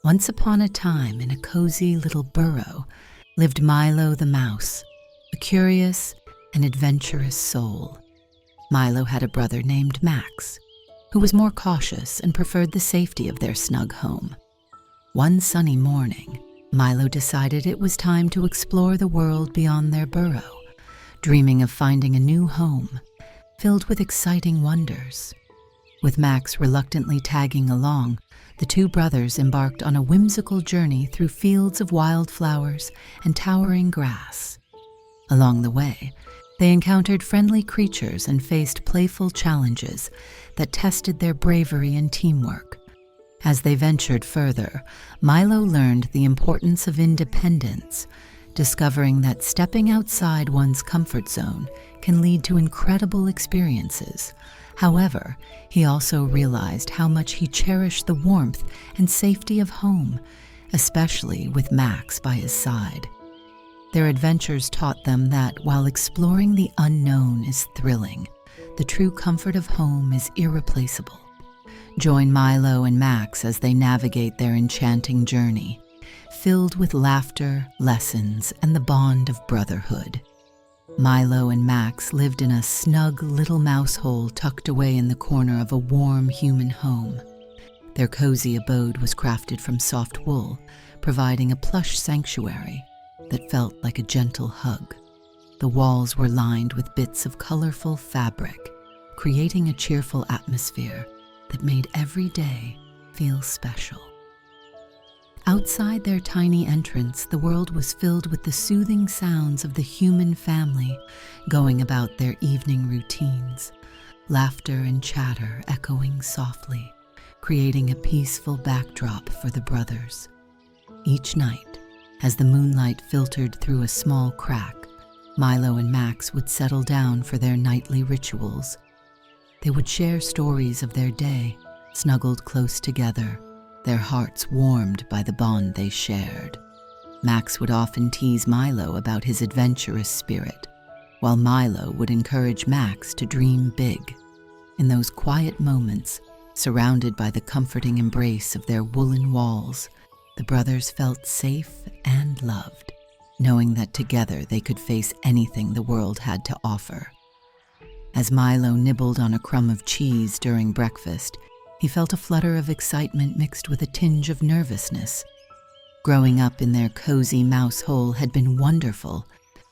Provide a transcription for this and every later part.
Once upon a time, in a cozy little burrow, lived Milo the mouse, a curious and adventurous soul. Milo had a brother named Max, who was more cautious and preferred the safety of their snug home. One sunny morning, Milo decided it was time to explore the world beyond their burrow, dreaming of finding a new home filled with exciting wonders. With Max reluctantly tagging along, the two brothers embarked on a whimsical journey through fields of wildflowers and towering grass. Along the way, they encountered friendly creatures and faced playful challenges that tested their bravery and teamwork. As they ventured further, Milo learned the importance of independence, discovering that stepping outside one's comfort zone can lead to incredible experiences. However, he also realized how much he cherished the warmth and safety of home, especially with Max by his side. Their adventures taught them that while exploring the unknown is thrilling, the true comfort of home is irreplaceable. Join Milo and Max as they navigate their enchanting journey, filled with laughter, lessons, and the bond of brotherhood. Milo and Max lived in a snug little mouse hole tucked away in the corner of a warm human home. Their cozy abode was crafted from soft wool, providing a plush sanctuary that felt like a gentle hug. The walls were lined with bits of colorful fabric, creating a cheerful atmosphere that made every day feel special. Outside their tiny entrance, the world was filled with the soothing sounds of the human family going about their evening routines, laughter and chatter echoing softly, creating a peaceful backdrop for the brothers. Each night, as the moonlight filtered through a small crack, Milo and Max would settle down for their nightly rituals. They would share stories of their day, snuggled close together, their hearts warmed by the bond they shared. Max would often tease Milo about his adventurous spirit, while Milo would encourage Max to dream big. In those quiet moments, surrounded by the comforting embrace of their woolen walls, the brothers felt safe and loved, knowing that together they could face anything the world had to offer. As Milo nibbled on a crumb of cheese during breakfast, he felt a flutter of excitement mixed with a tinge of nervousness. Growing up in their cozy mouse hole had been wonderful,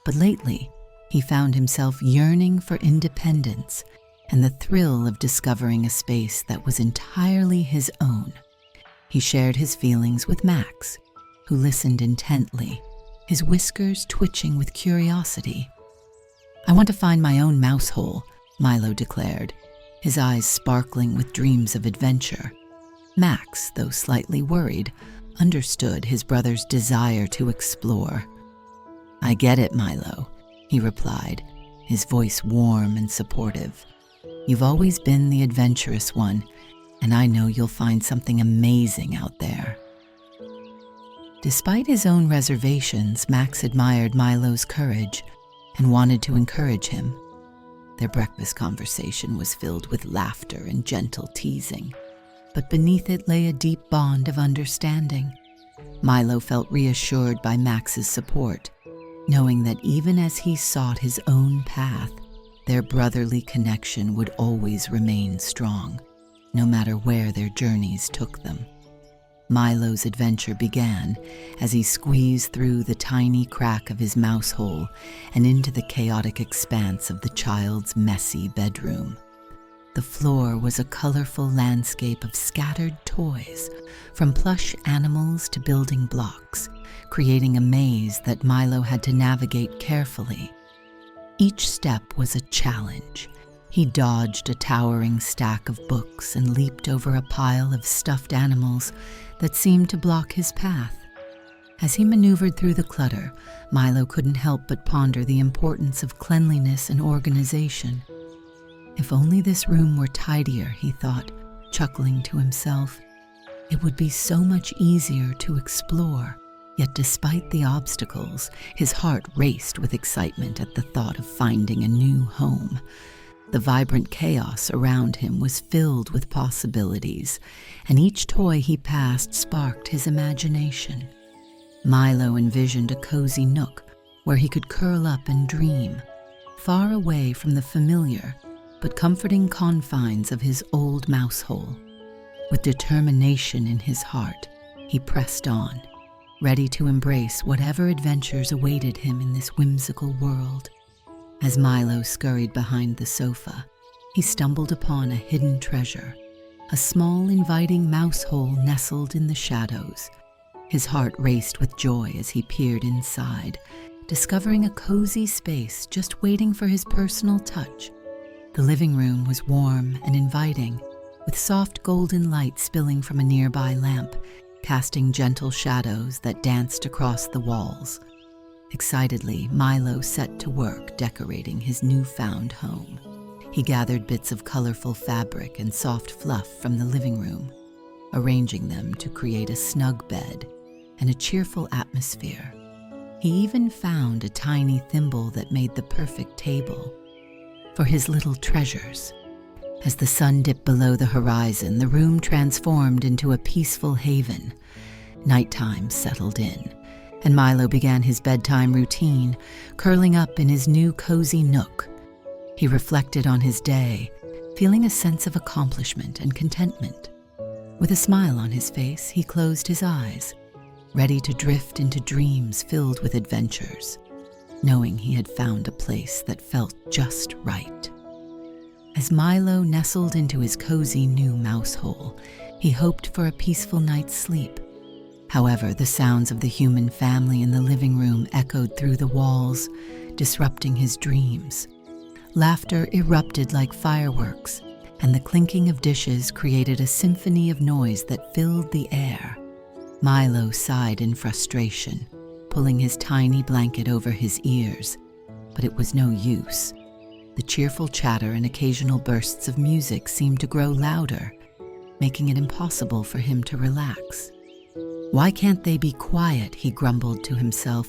but lately he found himself yearning for independence and the thrill of discovering a space that was entirely his own. He shared his feelings with Max, who listened intently, his whiskers twitching with curiosity. "I want to find my own mouse hole," Milo declared, his eyes sparkling with dreams of adventure. Max, though slightly worried, understood his brother's desire to explore. "I get it, Milo," he replied, his voice warm and supportive. "You've always been the adventurous one, and I know you'll find something amazing out there." Despite his own reservations, Max admired Milo's courage and wanted to encourage him. Their breakfast conversation was filled with laughter and gentle teasing, but beneath it lay a deep bond of understanding. Milo felt reassured by Max's support, knowing that even as he sought his own path, their brotherly connection would always remain strong, no matter where their journeys took them. Milo's adventure began as he squeezed through the tiny crack of his mouse hole and into the chaotic expanse of the child's messy bedroom. The floor was a colorful landscape of scattered toys, from plush animals to building blocks, creating a maze that Milo had to navigate carefully. Each step was a challenge. He dodged a towering stack of books and leaped over a pile of stuffed animals that seemed to block his path. As he maneuvered through the clutter, Milo couldn't help but ponder the importance of cleanliness and organization. If only this room were tidier, he thought, chuckling to himself. It would be so much easier to explore. Yet despite the obstacles, his heart raced with excitement at the thought of finding a new home. The vibrant chaos around him was filled with possibilities, and each toy he passed sparked his imagination. Milo envisioned a cozy nook where he could curl up and dream, far away from the familiar but comforting confines of his old mouse hole. With determination in his heart, he pressed on, ready to embrace whatever adventures awaited him in this whimsical world. As Milo scurried behind the sofa, he stumbled upon a hidden treasure, a small, inviting mouse hole nestled in the shadows. His heart raced with joy as he peered inside, discovering a cozy space just waiting for his personal touch. The living room was warm and inviting, with soft golden light spilling from a nearby lamp, casting gentle shadows that danced across the walls. Excitedly, Milo set to work decorating his newfound home. He gathered bits of colorful fabric and soft fluff from the living room, arranging them to create a snug bed and a cheerful atmosphere. He even found a tiny thimble that made the perfect table for his little treasures. As the sun dipped below the horizon, the room transformed into a peaceful haven. Nighttime settled in, and Milo began his bedtime routine, curling up in his new cozy nook. He reflected on his day, feeling a sense of accomplishment and contentment. With a smile on his face, he closed his eyes, ready to drift into dreams filled with adventures, knowing he had found a place that felt just right. As Milo nestled into his cozy new mouse hole, he hoped for a peaceful night's sleep. However, the sounds of the human family in the living room echoed through the walls, disrupting his dreams. Laughter erupted like fireworks, and the clinking of dishes created a symphony of noise that filled the air. Milo sighed in frustration, pulling his tiny blanket over his ears, but it was no use. The cheerful chatter and occasional bursts of music seemed to grow louder, making it impossible for him to relax. "Why can't they be quiet?" he grumbled to himself,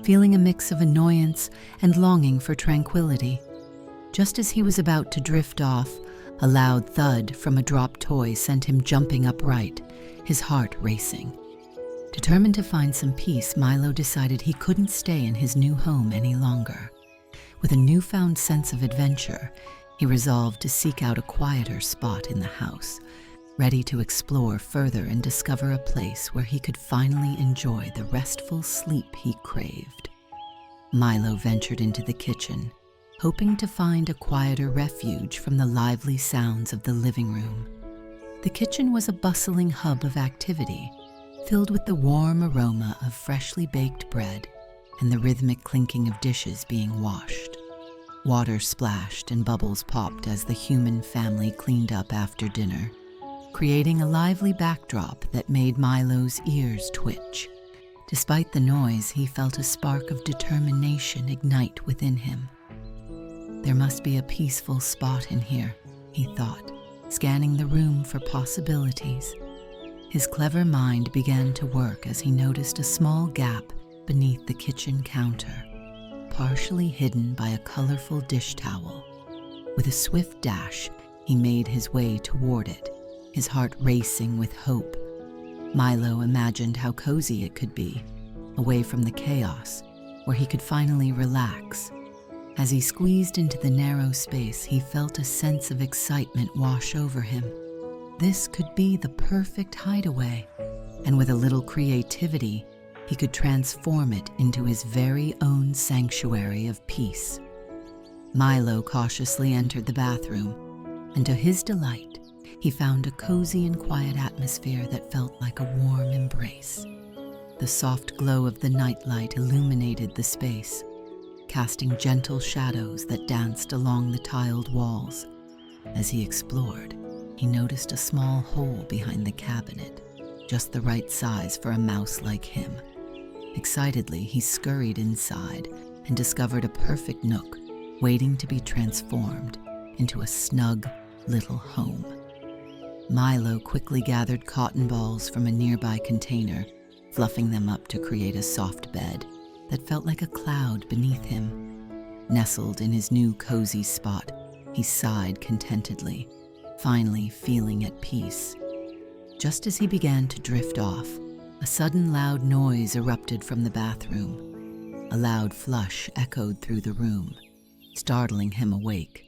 feeling a mix of annoyance and longing for tranquility. Just as he was about to drift off, a loud thud from a dropped toy sent him jumping upright, his heart racing. Determined to find some peace, Milo decided he couldn't stay in his new home any longer. With a newfound sense of adventure, he resolved to seek out a quieter spot in the house, ready to explore further and discover a place where he could finally enjoy the restful sleep he craved. Milo ventured into the kitchen, hoping to find a quieter refuge from the lively sounds of the living room. The kitchen was a bustling hub of activity, filled with the warm aroma of freshly baked bread and the rhythmic clinking of dishes being washed. Water splashed and bubbles popped as the human family cleaned up after dinner, creating a lively backdrop that made Milo's ears twitch. Despite the noise, he felt a spark of determination ignite within him. There must be a peaceful spot in here, he thought, scanning the room for possibilities. His clever mind began to work as he noticed a small gap beneath the kitchen counter, partially hidden by a colorful dish towel. With a swift dash, he made his way toward it, his heart racing with hope. Milo imagined how cozy it could be, away from the chaos, where he could finally relax. As he squeezed into the narrow space, he felt a sense of excitement wash over him. This could be the perfect hideaway, and with a little creativity, he could transform it into his very own sanctuary of peace. Milo cautiously entered the bathroom, and to his delight, he found a cozy and quiet atmosphere that felt like a warm embrace. The soft glow of the nightlight illuminated the space, casting gentle shadows that danced along the tiled walls. As he explored, he noticed a small hole behind the cabinet, just the right size for a mouse like him. Excitedly, he scurried inside and discovered a perfect nook waiting to be transformed into a snug little home. Milo quickly gathered cotton balls from a nearby container, fluffing them up to create a soft bed that felt like a cloud beneath him. Nestled in his new cozy spot, He sighed contentedly, finally feeling at peace. Just as he began to drift off, a sudden loud noise erupted from the bathroom. A loud flush echoed through the room, startling him awake.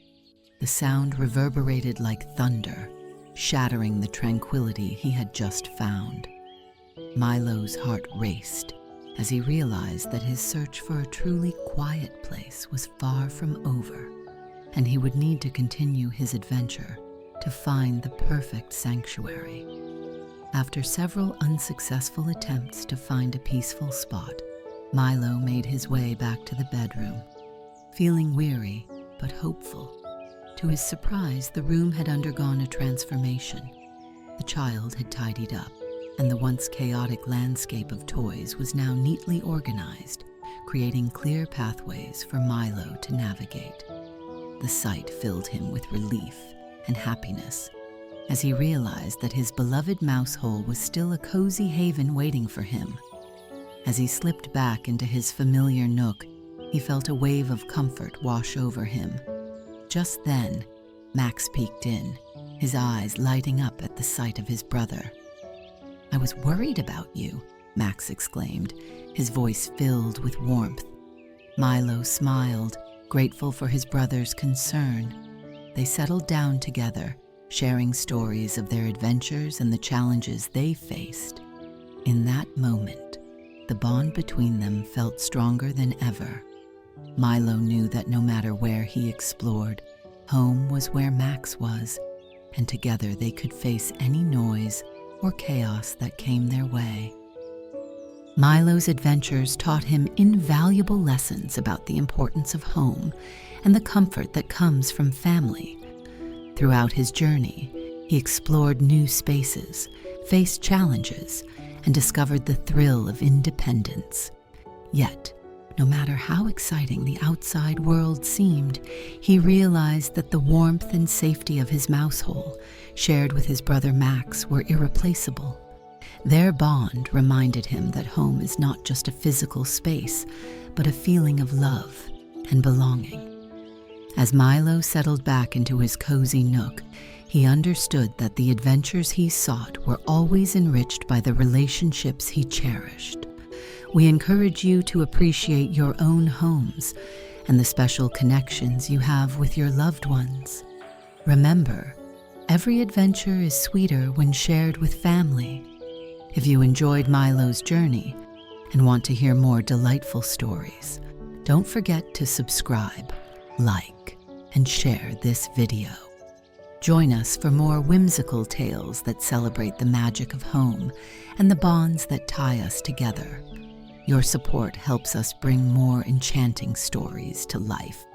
The sound reverberated like thunder, shattering the tranquility he had just found. Milo's heart raced as he realized that his search for a truly quiet place was far from over, and he would need to continue his adventure to find the perfect sanctuary. After several unsuccessful attempts to find a peaceful spot, Milo made his way back to the bedroom, feeling weary but hopeful. To his surprise, the room had undergone a transformation. The child had tidied up, and the once chaotic landscape of toys was now neatly organized, creating clear pathways for Milo to navigate. The sight filled him with relief and happiness as he realized that his beloved mouse hole was still a cozy haven waiting for him. As he slipped back into his familiar nook, he felt a wave of comfort wash over him. Just then, Max peeked in, his eyes lighting up at the sight of his brother. "I was worried about you," Max exclaimed, his voice filled with warmth. Milo smiled, grateful for his brother's concern. They settled down together, sharing stories of their adventures and the challenges they faced. In that moment, the bond between them felt stronger than ever. Milo knew that no matter where he explored, home was where Max was, and together they could face any noise or chaos that came their way. Milo's adventures taught him invaluable lessons about the importance of home and the comfort that comes from family. Throughout his journey, he explored new spaces, faced challenges, and discovered the thrill of independence. Yet, no matter how exciting the outside world seemed, he realized that the warmth and safety of his mouse hole, shared with his brother Max, were irreplaceable. Their bond reminded him that home is not just a physical space, but a feeling of love and belonging. As Milo settled back into his cozy nook, he understood that the adventures he sought were always enriched by the relationships he cherished. We encourage you to appreciate your own homes and the special connections you have with your loved ones. Remember, every adventure is sweeter when shared with family. If you enjoyed Milo's journey and want to hear more delightful stories, don't forget to subscribe, like, and share this video. Join us for more whimsical tales that celebrate the magic of home and the bonds that tie us together. Your support helps us bring more enchanting stories to life.